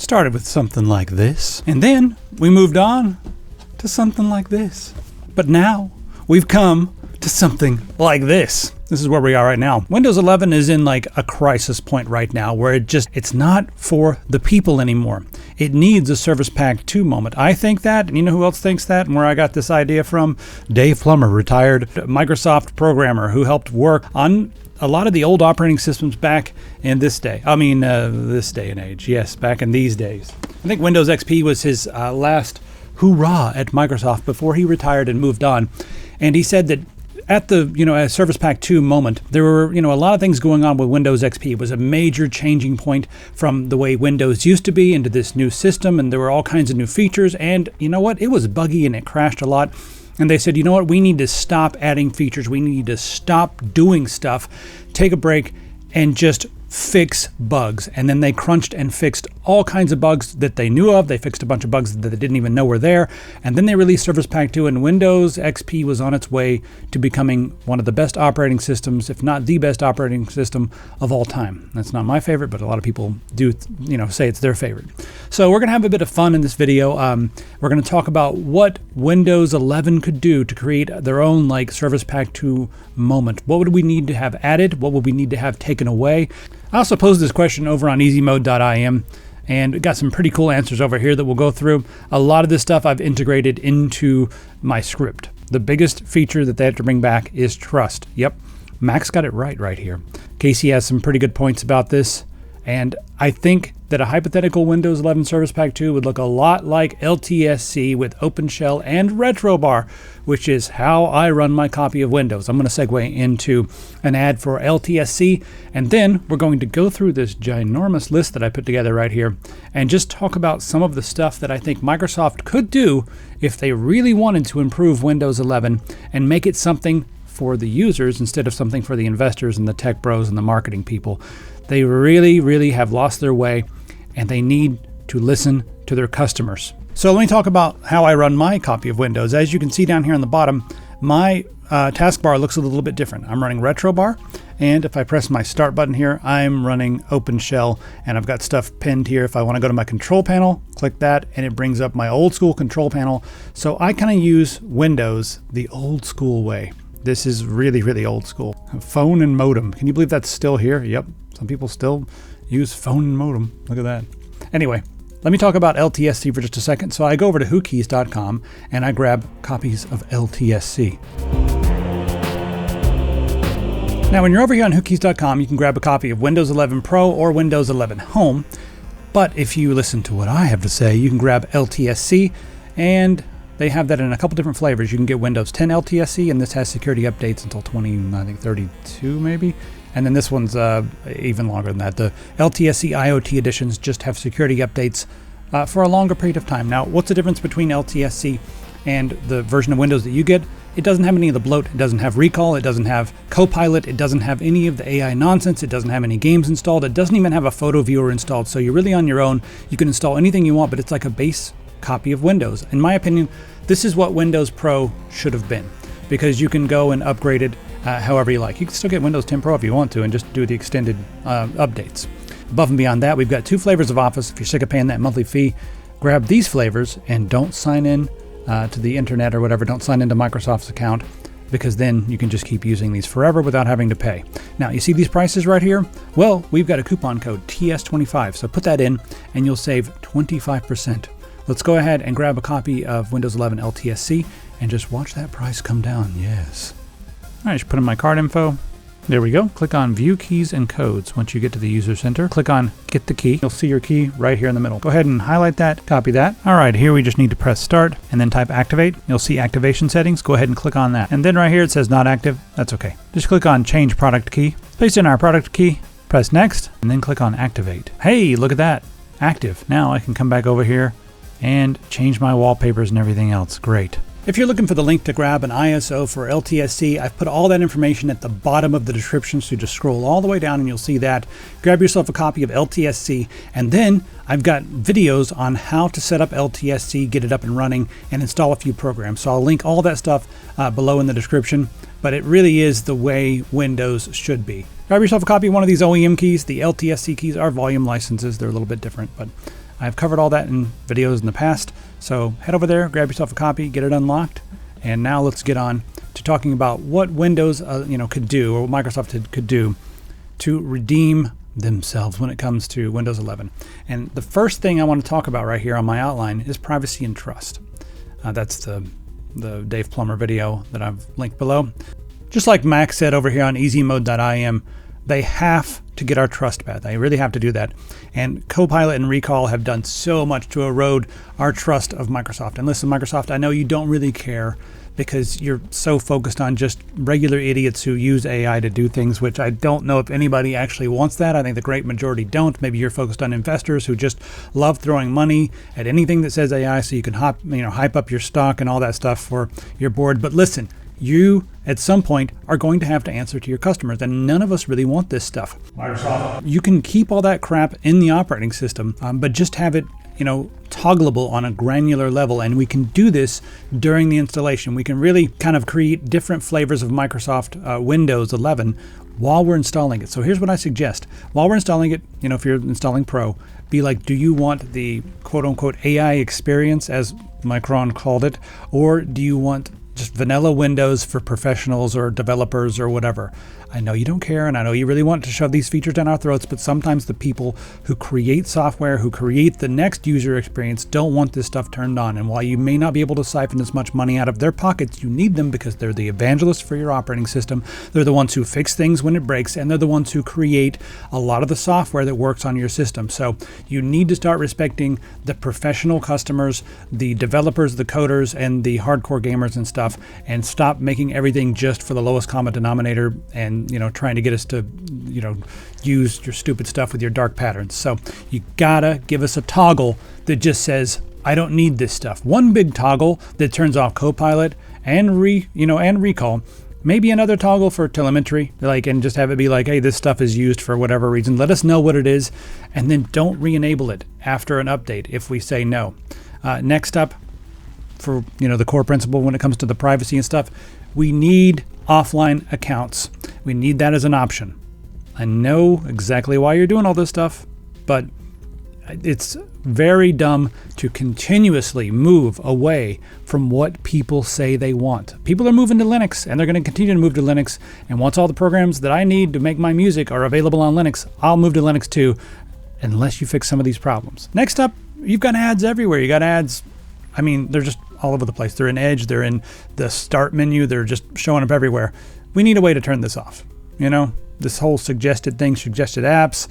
started with something like this, and then we moved on to something like this. But now we've come to something like this. This is where we are right now. Windows 11 is in like a crisis point right now where it's not for the people anymore. It needs a Service Pack 2 moment. I think that, and you know who else thinks that and where I got this idea from? Dave Plummer, retired Microsoft programmer who helped work on a lot of the old operating systems back in this day. This day and age. Yes, back in these days. I think Windows XP was his last hoorah at Microsoft before he retired and moved on. And he said that at the, a Service Pack 2 moment, there were, a lot of things going on with Windows XP. It was a major changing point from the way Windows used to be into this new system, and there were all kinds of new features, and you know what? It was buggy and it crashed a lot. And they said, you know what? We need to stop adding features. We need to stop doing stuff, take a break, and just fix bugs. And then they crunched and fixed all kinds of bugs that they knew of. They fixed a bunch of bugs that they didn't even know were there. And then they released Service Pack 2, and Windows XP was on its way to becoming one of the best operating systems, if not the best operating system of all time. That's not my favorite, but a lot of people do, say it's their favorite. So we're going to have a bit of fun in this video. We're going to talk about what Windows 11 could do to create their own Service Pack 2 moment. What would we need to have added? What would we need to have taken away? I also posed this question over on easymode.im and got some pretty cool answers over here that we'll go through. A lot of this stuff I've integrated into my script. The biggest feature that they have to bring back is trust. Yep, Max got it right here. Casey has some pretty good points about this, and I think that a hypothetical Windows 11 Service Pack 2 would look a lot like LTSC with OpenShell and Retrobar, which is how I run my copy of Windows. I'm going to segue into an ad for LTSC, and then we're going to go through this ginormous list that I put together right here and just talk about some of the stuff that I think Microsoft could do if they really wanted to improve Windows 11 and make it something for the users instead of something for the investors and the tech bros and the marketing people. They really, really have lost their way, and they need to listen to their customers. So let me talk about how I run my copy of Windows. As you can see down here on the bottom, my taskbar looks a little bit different. I'm running Retrobar, and if I press my start button here, I'm running OpenShell, and I've got stuff pinned here. If I want to go to my control panel, click that, and it brings up my old school control panel. So I kind of use Windows the old school way. This is really, really old school. Phone and modem. Can you believe that's still here? Yep. Some people still use phone and modem. Look at that. Anyway, let me talk about LTSC for just a second. So I go over to whokeys.com and I grab copies of LTSC. Now, when you're over here on whokeys.com, you can grab a copy of Windows 11 Pro or Windows 11 Home. But if you listen to what I have to say, you can grab LTSC, and they have that in a couple different flavors. You can get Windows 10 LTSC, and this has security updates until 2032 maybe. And then this one's even longer than that. The LTSC IoT editions just have security updates for a longer period of time. Now, what's the difference between LTSC and the version of Windows that you get? It doesn't have any of the bloat. It doesn't have Recall. It doesn't have Copilot. It doesn't have any of the AI nonsense. It doesn't have any games installed. It doesn't even have a photo viewer installed. So you're really on your own. You can install anything you want, but it's like a base copy of Windows. In my opinion, this is what Windows Pro should have been, because you can go and upgrade it however you like. You can still get Windows 10 Pro if you want to and just do the extended updates. Above and beyond that, we've got 2 flavors of Office. If you're sick of paying that monthly fee, grab these flavors and don't sign in to the internet or whatever. Don't sign into Microsoft's account, because then you can just keep using these forever without having to pay. Now, you see these prices right here? Well, we've got a coupon code TS25, so put that in and you'll save 25%. Let's go ahead and grab a copy of Windows 11 LTSC and just watch that price come down. Yes. All right, just put in my card info. There we go. Click on View Keys and Codes. Once you get to the User Center, click on Get the Key. You'll see your key right here in the middle. Go ahead and highlight that, copy that. All right, here we just need to press Start and then type Activate. You'll see Activation Settings. Go ahead and click on that. And then right here it says Not Active. That's okay. Just click on Change Product Key. Paste in our product key, press Next, and then click on Activate. Hey, look at that. Active. Now I can come back over here and change my wallpapers and everything else. Great. If you're looking for the link to grab an ISO for LTSC, I've put all that information at the bottom of the description, so you just scroll all the way down and you'll see that. Grab yourself a copy of LTSC, and then I've got videos on how to set up LTSC, get it up and running, and install a few programs. So I'll link all that stuff below in the description, but it really is the way Windows should be. Grab yourself a copy of one of these OEM keys. The LTSC keys are volume licenses. They're a little bit different, but I've covered all that in videos in the past. So head over there, grab yourself a copy, get it unlocked. And now let's get on to talking about what Windows could do, or what Microsoft could do to redeem themselves when it comes to Windows 11. And the first thing I want to talk about right here on my outline is privacy and trust. That's the Dave Plummer video that I've linked below. Just like Max said over here on easymode.im, they have to get our trust back. They really have to do that. And Copilot and Recall have done so much to erode our trust of Microsoft. And listen, Microsoft, I know you don't really care because you're so focused on just regular idiots who use AI to do things, which I don't know if anybody actually wants that. I think the great majority don't. Maybe you're focused on investors who just love throwing money at anything that says AI so you can hype up your stock and all that stuff for your board. But listen, you at some point are going to have to answer to your customers, and none of us really want this stuff. Microsoft, you can keep all that crap in the operating system, but just have it toggleable on a granular level, and we can do this during the installation. We can really kind of create different flavors of Microsoft Windows 11 while we're installing it. So here's what I suggest. While we're installing it, if you're installing Pro, be like, do you want the quote-unquote AI experience, as Micron called it, or do you want just vanilla Windows for professionals or developers or whatever? I know you don't care, and I know you really want to shove these features down our throats, but sometimes the people who create software, who create the next user experience, don't want this stuff turned on. And while you may not be able to siphon as much money out of their pockets, you need them because they're the evangelists for your operating system. They're the ones who fix things when it breaks, and they're the ones who create a lot of the software that works on your system. So you need to start respecting the professional customers, the developers, the coders, and the hardcore gamers and stuff, and stop making everything just for the lowest common denominator and trying to get us to use your stupid stuff with your dark patterns. So you gotta give us a toggle that just says, I don't need this stuff. One big toggle that turns off Copilot and Recall. Maybe another toggle for Telemetry, and just have it be like, hey, this stuff is used for whatever reason. Let us know what it is, and then don't re-enable it after an update if we say no. Next up, for the core principle when it comes to the privacy and stuff, we need offline accounts. We need that as an option. I know exactly why you're doing all this stuff, but it's very dumb to continuously move away from what people say they want. People are moving to Linux, and they're going to continue to move to Linux. And once all the programs that I need to make my music are available on Linux, I'll move to Linux too, unless you fix some of these problems. Next up, you've got ads everywhere. You got ads. They're just all over the place. They're in Edge. They're in the start menu. They're just showing up everywhere. We need a way to turn this off. This whole suggested things, suggested apps,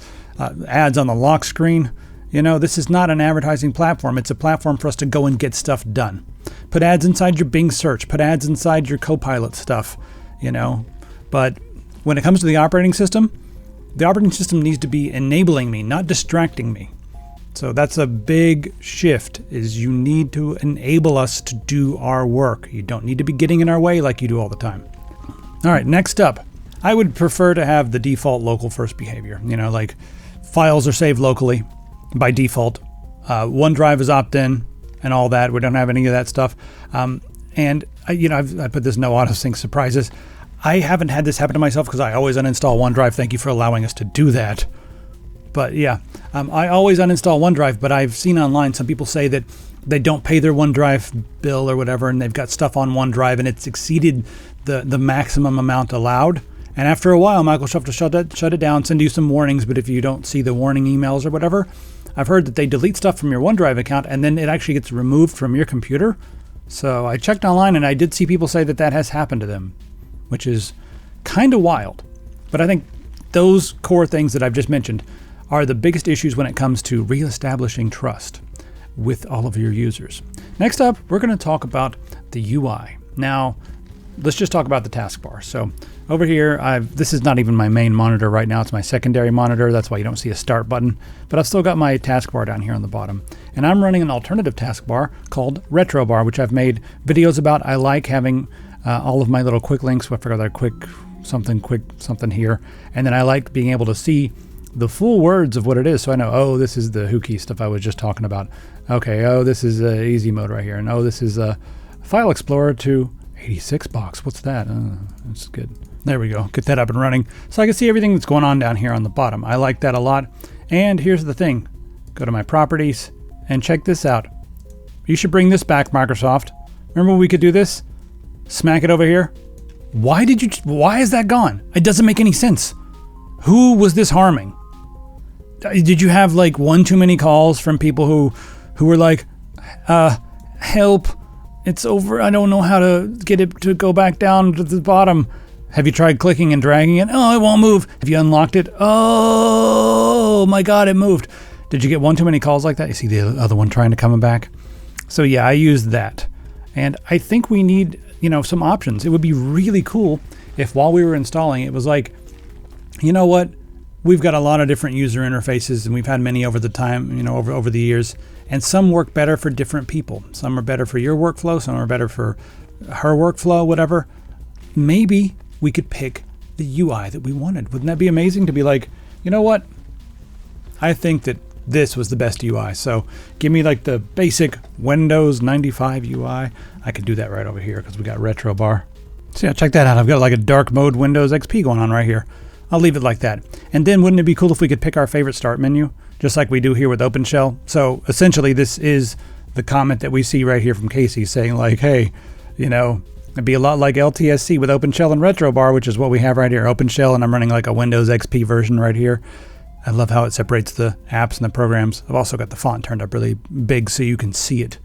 ads on the lock screen. This is not an advertising platform. It's a platform for us to go and get stuff done. Put ads inside your Bing search. Put ads inside your Copilot stuff. But when it comes to the operating system needs to be enabling me, not distracting me. So that's a big shift, is you need to enable us to do our work. You don't need to be getting in our way like you do all the time. All right, next up, I would prefer to have the default local first behavior. Like files are saved locally by default. OneDrive is opt-in and all that. We don't have any of that stuff. And I put this no auto-sync surprises. I haven't had this happen to myself because I always uninstall OneDrive. Thank you for allowing us to do that. But yeah, I always uninstall OneDrive, but I've seen online some people say that they don't pay their OneDrive bill or whatever, and they've got stuff on OneDrive and it's exceeded the maximum amount allowed. And after a while, Microsoft will shut it down, send you some warnings, but if you don't see the warning emails or whatever, I've heard that they delete stuff from your OneDrive account and then it actually gets removed from your computer. So I checked online and I did see people say that has happened to them, which is kind of wild. But I think those core things that I've just mentioned are the biggest issues when it comes to reestablishing trust with all of your users. Next up, we're going to talk about the UI. Now, let's just talk about the taskbar. So over here, this is not even my main monitor right now. It's my secondary monitor. That's why you don't see a start button. But I've still got my taskbar down here on the bottom. And I'm running an alternative taskbar called Retrobar, which I've made videos about. I like having all of my little quick links. I forgot that quick something here. And then I like being able to see the full words of what it is. So I know, oh, this is the hooky stuff I was just talking about. Okay, oh, this is easy mode right here. And oh, this is a File Explorer to 86 box. What's that? That's good. There we go. Get that up and running. So I can see everything that's going on down here on the bottom. I like that a lot. And here's the thing. Go to my properties, And check this out. You should bring this back, Microsoft. Remember when we could do this? Smack it over here. Why is that gone? It doesn't make any sense. Who was this harming? Did you have like one too many calls from people who were like, help, it's over. I don't know how to get it to go back down to the bottom. Have you tried clicking and dragging it? Oh, it won't move. Have you unlocked it? Oh my God, it moved. Did you get one too many calls like that? You see the other one trying to come back? So yeah, I used that. And I think we need, some options. It would be really cool if while we were installing, it was like, you know what? We've got a lot of different user interfaces and we've had many over the time, over the years. And some work better for different people. Some are better for your workflow. Some are better for her workflow, whatever. Maybe we could pick the UI that we wanted. Wouldn't that be amazing to be like, you know what? I think that this was the best UI. So give me like the basic Windows 95 UI. I could do that right over here because we got retro bar. So yeah, check that out. I've got like a dark mode Windows XP going on right here. I'll leave it like that. And then wouldn't it be cool if we could pick our favorite start menu, just like we do here with OpenShell? So essentially this is the comment that we see right here from Casey saying like, hey, it'd be a lot like LTSC with OpenShell and retro bar, which is what we have right here. OpenShell, and I'm running like a Windows XP version right here. I love how it separates the apps and the programs. I've also got the font turned up really big so you can see it.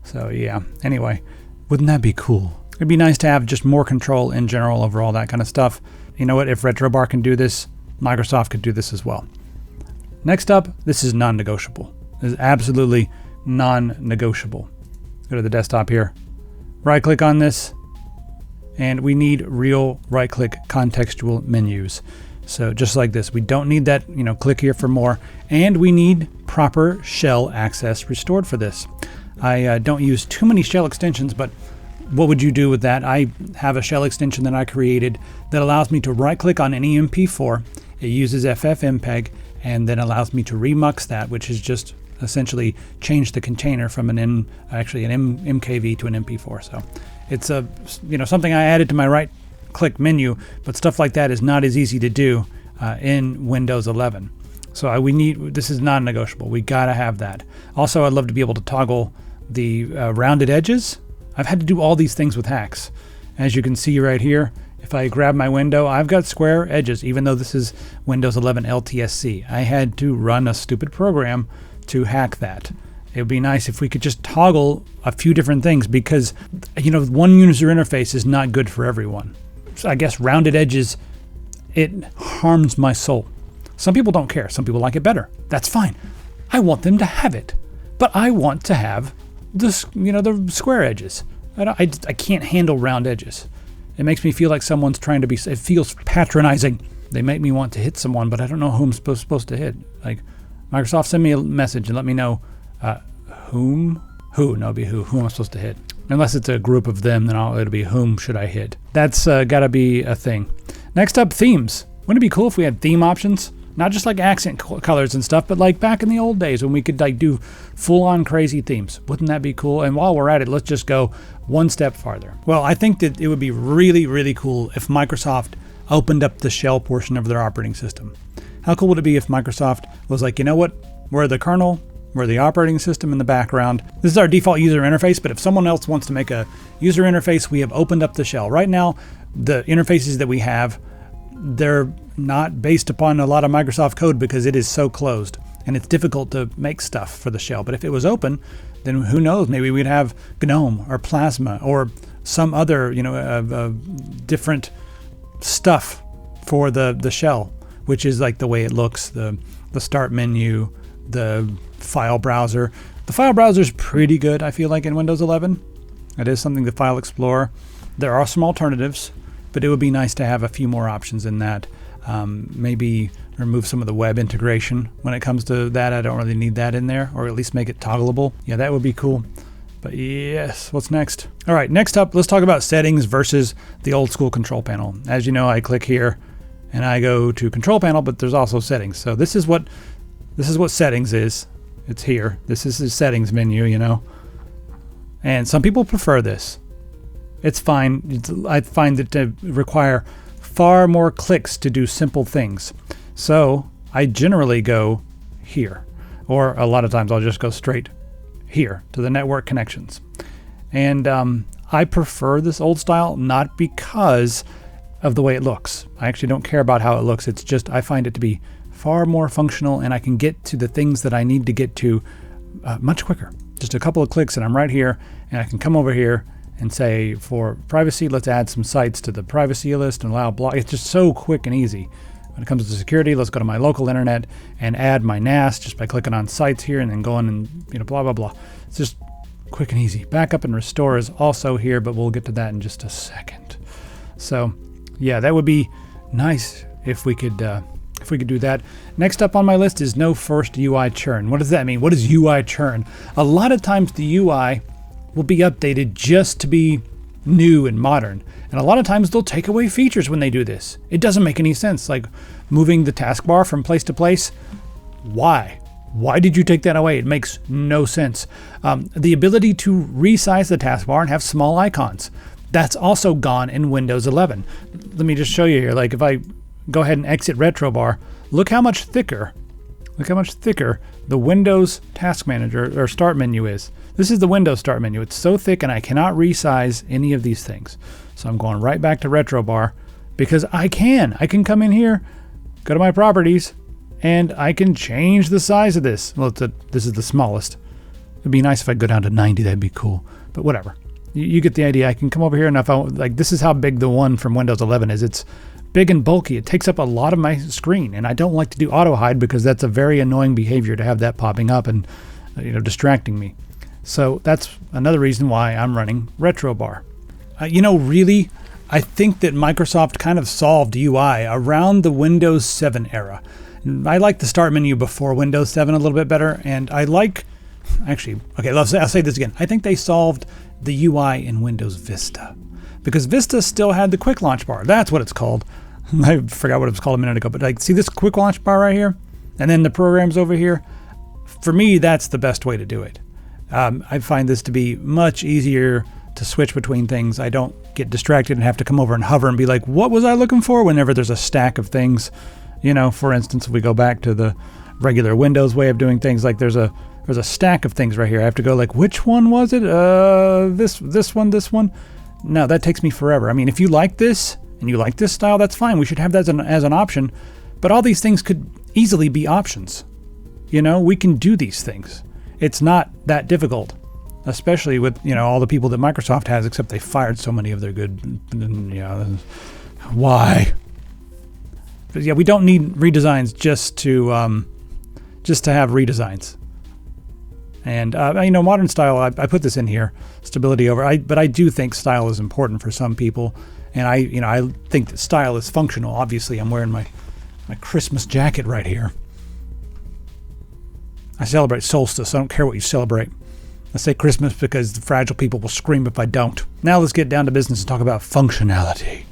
So yeah, anyway, wouldn't that be cool? It'd be nice to have just more control in general over all that kind of stuff. You know what? If RetroBar can do this, Microsoft could do this as well. Next up, this is non-negotiable. This is absolutely non-negotiable. Go to the desktop here. Right-click on this, and we need real right-click contextual menus. So just like this, we don't need that, click here for more, and we need proper shell access restored for this. I don't use too many shell extensions, but what would you do with that? I have a shell extension that I created that allows me to right click on any MP4. It uses FFmpeg and then allows me to remux that, which is just essentially change the container from an MKV to an MP4. So it's something I added to my right click menu, but stuff like that is not as easy to do in Windows 11. So this is non-negotiable. We gotta have that. Also, I'd love to be able to toggle the rounded edges. I've had to do all these things with hacks. As you can see right here, if I grab my window, I've got square edges, even though this is Windows 11 LTSC. I had to run a stupid program to hack that. It would be nice if we could just toggle a few different things because, one user interface is not good for everyone. So I guess rounded edges, it harms my soul. Some people don't care. Some people like it better. That's fine. I want them to have it, but I want to have the square edges. I can't handle round edges. It makes me feel like someone's trying to be. It feels patronizing. They make me want to hit someone, but I don't know who I'm supposed to hit. Like Microsoft, send me a message and let me know who am I supposed to hit. Unless it's a group of them, then it'll be whom should I hit. That's got to be a thing. Next up, themes. Wouldn't it be cool if we had theme options? Not just like accent colors and stuff, but like back in the old days when we could like do full-on crazy themes. Wouldn't that be cool? And while we're at it, let's just go one step farther. Well, I think that it would be really, really cool if Microsoft opened up the shell portion of their operating system. How cool would it be if Microsoft was like, you know what? We're the kernel, we're the operating system in the background. This is our default user interface, but if someone else wants to make a user interface, we have opened up the shell. Right now, the interfaces that we have, they're not based upon a lot of Microsoft code because it is so closed and it's difficult to make stuff for the shell. But if it was open, then who knows? Maybe we'd have GNOME or Plasma or some other, different stuff for the shell, which is like the way it looks, the start menu, the file browser. The file browser is pretty good, I feel like, in Windows 11. It is something, the File Explorer. There are some alternatives, but it would be nice to have a few more options in that. Maybe remove some of the web integration when it comes to that. I don't really need that in there, or at least make it toggleable. Yeah, that would be cool. But yes, what's next? All right, next up, let's talk about settings versus the old school control panel. As you know, I click here and I go to control panel, but there's also settings. So this is what settings is. It's here. This is the settings menu, And some people prefer this. It's fine. I find it to require far more clicks to do simple things. So I generally go here, or a lot of times I'll just go straight here to the network connections. And I prefer this old style, not because of the way it looks. I actually don't care about how it looks. It's just I find it to be far more functional, and I can get to the things that I need to get to much quicker. Just a couple of clicks and I'm right here, and I can come over here and say, for privacy, let's add some sites to the privacy list and allow block. It's just so quick and easy. When it comes to security, let's go to my local internet and add my NAS just by clicking on sites here and then going and blah, blah, blah. It's just quick and easy. Backup and restore is also here, but we'll get to that in just a second. So yeah, that would be nice if we could do that. Next up on my list is no first UI churn. What does that mean? What is UI churn? A lot of times the UI will be updated just to be new and modern. And a lot of times they'll take away features when they do this. It doesn't make any sense. Like moving the taskbar from place to place. Why? Why did you take that away? It makes no sense. The ability to resize the taskbar and have small icons. That's also gone in Windows 11. Let me just show you here. Like if I go ahead and exit retrobar, look how much thicker the Windows Task Manager or Start menu is. This is the Windows Start menu. It's so thick and I cannot resize any of these things. So I'm going right back to retrobar because I can come in here, go to my properties, and I can change the size of this. Well, this is the smallest. It'd be nice if I could go down to 90. That'd be cool. But whatever. You get the idea. I can come over here and if I like, this is how big the one from Windows 11 is. It's big and bulky. It takes up a lot of my screen, and I don't like to do auto hide because that's a very annoying behavior to have that popping up and distracting me. So that's another reason why I'm running retrobar. Really, I think that Microsoft kind of solved UI around the Windows 7 era. I like the Start menu before Windows 7 a little bit better, and I like, I'll say this again. I think they solved the UI in Windows Vista because Vista still had the quick launch bar. That's what it's called. I forgot what it was called a minute ago, but like, see this quick launch bar right here? And then the programs over here? For me, that's the best way to do it. I find this to be much easier to switch between things. I don't get distracted and have to come over and hover and be like, what was I looking for? Whenever there's a stack of things, for instance, if we go back to the regular Windows way of doing things, like there's a stack of things right here. I have to go like, which one was it? This one. No, that takes me forever. I mean, if you like this and you like this style, that's fine. We should have that as an option, but all these things could easily be options. We can do these things. It's not that difficult, especially with, all the people that Microsoft has, except they fired so many of their good, why? But yeah, we don't need redesigns just to have redesigns. And, modern style, I put this in here, stability over, but I do think style is important for some people. And I think that style is functional. Obviously, I'm wearing my Christmas jacket right here. I celebrate solstice. I don't care what you celebrate. I say Christmas because the fragile people will scream if I don't. Now let's get down to business and talk about functionality.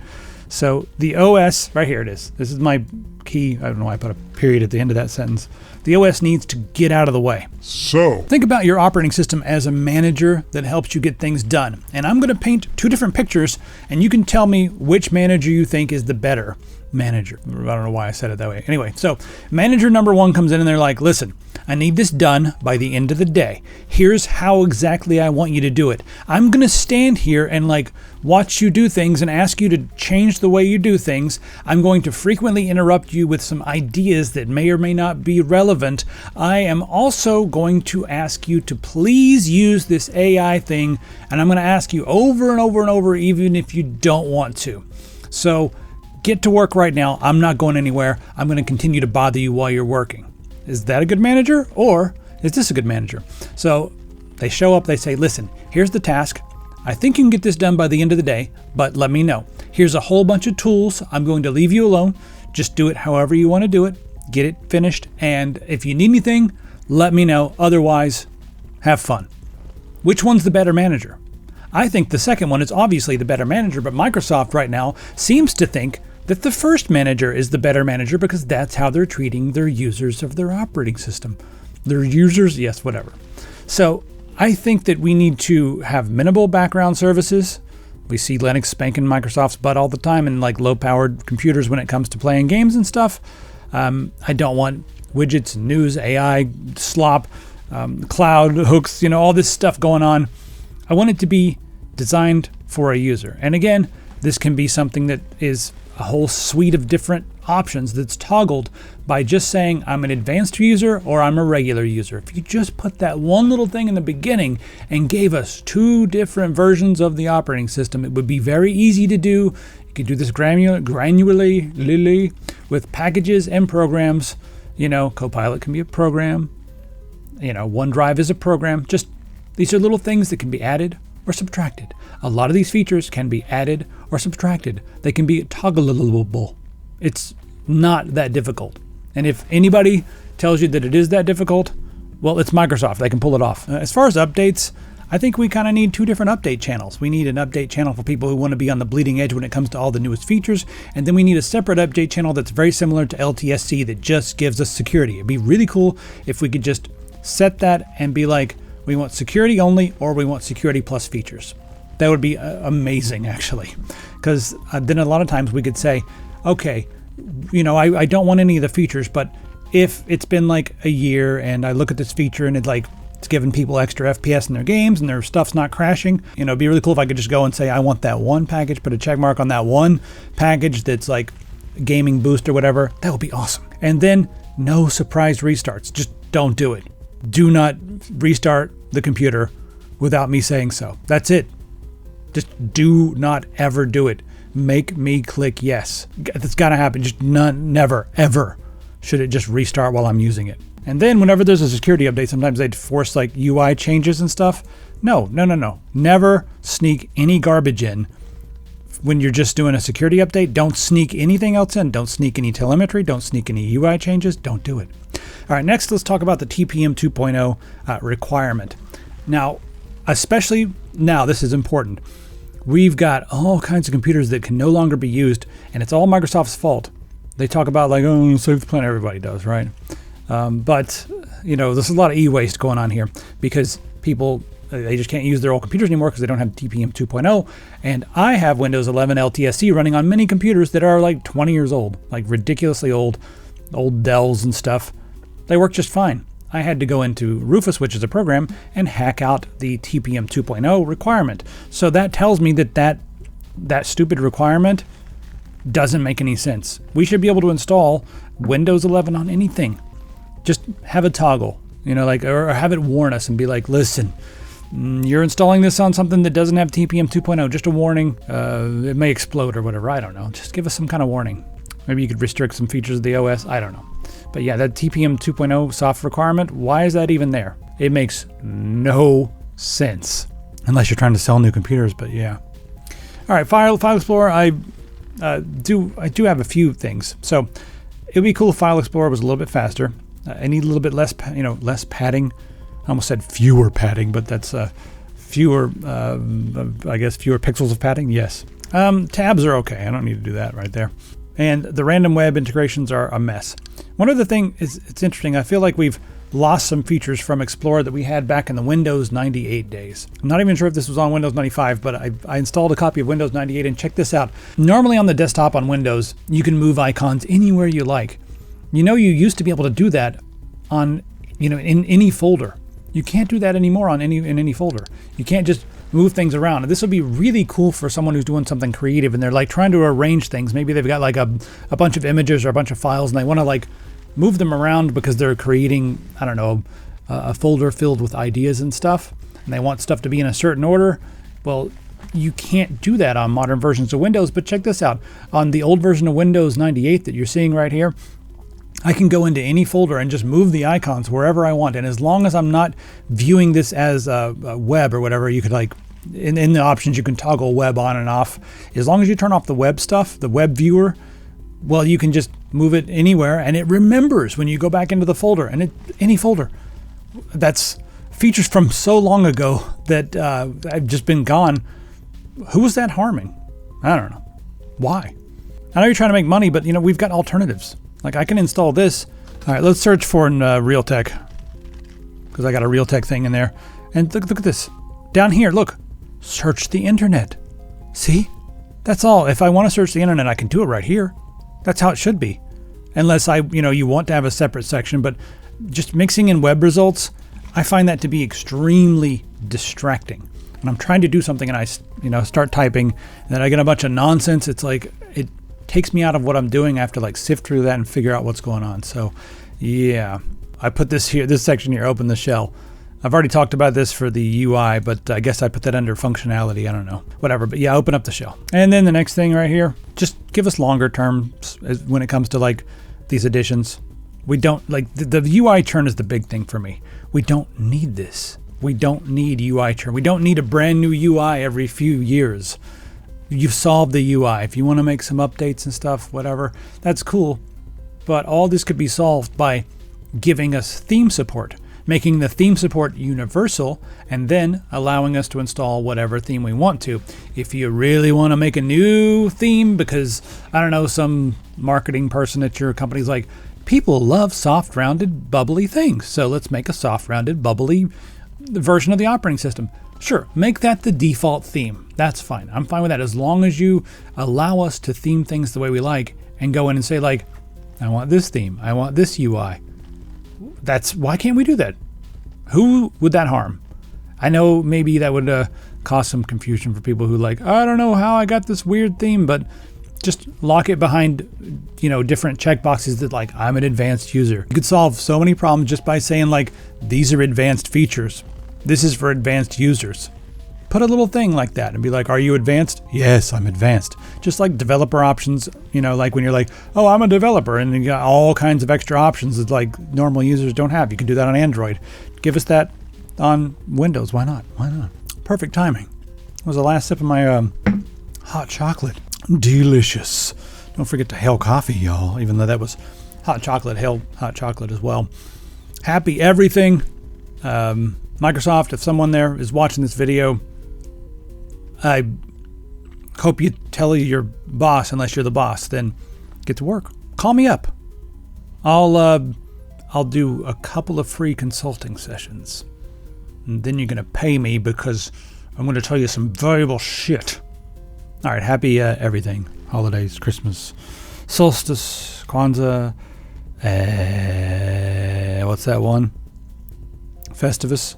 So the OS, right here it is. This is my key. I don't know why I put a period at the end of that sentence. The OS needs to get out of the way. So think about your operating system as a manager that helps you get things done. And I'm going to paint two different pictures, and you can tell me which manager you think is the better manager. I don't know why I said it that way. Anyway, so manager number one comes in and they're like, listen, I need this done by the end of the day. Here's how exactly I want you to do it. I'm going to stand here and watch you do things and ask you to change the way you do things. I'm going to frequently interrupt you with some ideas that may or may not be relevant. I am also going to ask you to please use this AI thing, and I'm going to ask you over and over and over, even if you don't want to. So get to work right now. I'm not going anywhere. I'm going to continue to bother you while you're working. Is that a good manager, or is this a good manager? So they show up, they say, listen, here's the task. I think you can get this done by the end of the day, but let me know. Here's a whole bunch of tools. I'm going to leave you alone. Just do it however you want to do it. Get it finished. And if you need anything, let me know. Otherwise, have fun. Which one's the better manager? I think the second one is obviously the better manager, but Microsoft right now seems to think that the first manager is the better manager because that's how they're treating their users of their operating system. Their users, yes, whatever. So I think that we need to have minimal background services. We see Linux spanking Microsoft's butt all the time in low-powered computers when it comes to playing games and stuff. I don't want widgets, news, AI, slop. cloud hooks, all this stuff going on. I want it to be designed for a user. And again, this can be something that is a whole suite of different options that's toggled by just saying I'm an advanced user or I'm a regular user. If you just put that one little thing in the beginning and gave us 2 different versions of the operating system, it would be very easy to do. You could do this granularly with packages and programs. Copilot can be a program. OneDrive is a program. Just these are little things that can be added or subtracted. A lot of these features can be added or subtracted. They can be toggleable. It's not that difficult. And if anybody tells you that it is that difficult, well, it's Microsoft. They can pull it off. As far as updates, I think we kind of need 2 different update channels. We need an update channel for people who want to be on the bleeding edge when it comes to all the newest features. And then we need a separate update channel that's very similar to LTSC that just gives us security. It'd be really cool if we could just set that and be like, we want security only or we want security plus features. That would be amazing, actually. Because then a lot of times we could say, okay, I don't want any of the features, but if it's been like a year and I look at this feature and it's giving people extra FPS in their games and their stuff's not crashing, it'd be really cool if I could just go and say, I want that one package, put a check mark on that one package that's like gaming boost or whatever. That would be awesome. And then no surprise restarts. Just don't do it. Do not restart the computer without me saying so. That's it. Just do not ever do it. Make me click yes. That's got to happen. Just never, ever should it just restart while I'm using it. And then whenever there's a security update, sometimes they'd force like UI changes and stuff. No. Never sneak any garbage in. When you're just doing a security update, don't sneak anything else in. Don't sneak any telemetry. Don't sneak any UI changes. Don't do it. All right, next let's talk about the TPM 2.0 requirement. Now, especially now, this is important. We've got all kinds of computers that can no longer be used, and it's all Microsoft's fault. They talk about like, oh, save the planet, everybody does, right? But there's a lot of e-waste going on here because people, they just can't use their old computers anymore because they don't have TPM 2.0. And I have Windows 11 LTSC running on many computers that are like 20 years old, like ridiculously old Dells and stuff. They work just fine. I had to go into Rufus, which is a program, and hack out the TPM 2.0 requirement. So that tells me that stupid requirement doesn't make any sense. We should be able to install Windows 11 on anything. Just have a toggle, or have it warn us and be like, listen, you're installing this on something that doesn't have TPM 2.0. Just a warning. It may explode or whatever. I don't know. Just give us some kind of warning. Maybe you could restrict some features of the OS. I don't know. But yeah, that TPM 2.0 soft requirement, why is that even there? It makes no sense. Unless you're trying to sell new computers, but yeah. All right, File Explorer, I do have a few things. So it would be cool if File Explorer was a little bit faster. I need a little bit less, less padding. I almost said fewer padding, but that's fewer pixels of padding. Yes. Tabs are okay. I don't need to do that right there. And the random web integrations are a mess. One other thing is, it's interesting. I feel like we've lost some features from Explorer that we had back in the Windows 98 days. I'm not even sure if this was on Windows 95, but I installed a copy of Windows 98 and check this out. Normally on the desktop on Windows, you can move icons anywhere you like. You used to be able to do that on, in any folder. You can't do that anymore in any folder. You can't just move things around. And this would be really cool for someone who's doing something creative and they're like trying to arrange things. Maybe they've got like a bunch of images or a bunch of files and they want to like move them around because they're creating, I don't know, a folder filled with ideas and stuff. And they want stuff to be in a certain order. Well, you can't do that on modern versions of Windows, but check this out. On the old version of Windows 98 that you're seeing right here, I can go into any folder and just move the icons wherever I want. And as long as I'm not viewing this as a web or whatever, you could like, in the options, you can toggle web on and off. As long as you turn off the web stuff, the web viewer, well, you can just move it anywhere and it remembers when you go back into the folder. And any folder. That's features from so long ago that I've just been gone. Who was that harming? I don't know. Why? I know you're trying to make money, but we've got alternatives. Like I can install this. All right, let's search for Realtek because I got a Realtek thing in there. And look at this. Down here, look, search the internet. See? That's all. If I want to search the internet, I can do it right here. That's how it should be. Unless you want to have a separate section, but just mixing in web results, I find that to be extremely distracting. When I'm trying to do something and I start typing and then I get a bunch of nonsense, it's like it takes me out of what I'm doing. I have to like sift through that and figure out what's going on. So yeah, I put this section here, open the shell. I've already talked about this for the UI, but I guess I put that under functionality. I don't know, whatever. But yeah, open up the shell. And then the next thing right here, just give us longer terms when it comes to like these additions. We don't like the UI churn is the big thing for me. We don't need this. We don't need UI churn. We don't need a brand new UI every few years. You've solved the UI. If you want to make some updates and stuff, whatever, that's cool. But all this could be solved by giving us theme support, making the theme support universal, and then allowing us to install whatever theme we want to. If you really want to make a new theme because, I don't know, some marketing person at your company's like, people love soft, rounded, bubbly things, so let's make a soft, rounded, bubbly version of the operating system. Sure, make that the default theme. That's fine. I'm fine with that as long as you allow us to theme things the way we like and go in and say like, I want this theme. I want this UI. Why can't we do that? Who would that harm? I know maybe that would cause some confusion for people who like, I don't know how I got this weird theme, but just lock it behind, different checkboxes that like, I'm an advanced user. You could solve so many problems just by saying like, these are advanced features. This is for advanced users. Put a little thing like that and be like, are you advanced? Yes, I'm advanced. Just like developer options, like when you're like, oh, I'm a developer, and you got all kinds of extra options that like normal users don't have. You can do that on Android. Give us that on Windows. Why not? Why not? Perfect timing. That was the last sip of my hot chocolate. Delicious. Don't forget to hail coffee, y'all, even though that was hot chocolate. Hail hot chocolate as well. Happy everything. Microsoft, if someone there is watching this video, I hope you tell your boss, unless you're the boss, then get to work. Call me up. I'll do a couple of free consulting sessions. And then you're going to pay me because I'm going to tell you some valuable shit. All right, happy everything. Holidays, Christmas, solstice, Kwanzaa, what's that one? Festivus.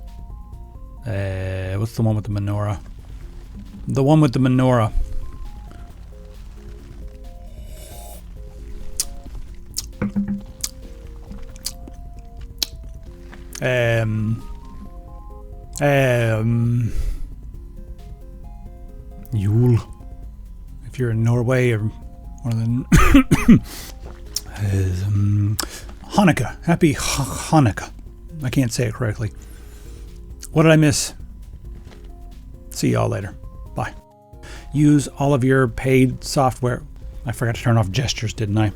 What's the one with the menorah? The one with the menorah. Yule. If you're in Norway or one of the Hanukkah. Happy Hanukkah. I can't say it correctly. What did I miss? See y'all later. Bye. Use all of your paid software. I forgot to turn off gestures, didn't I?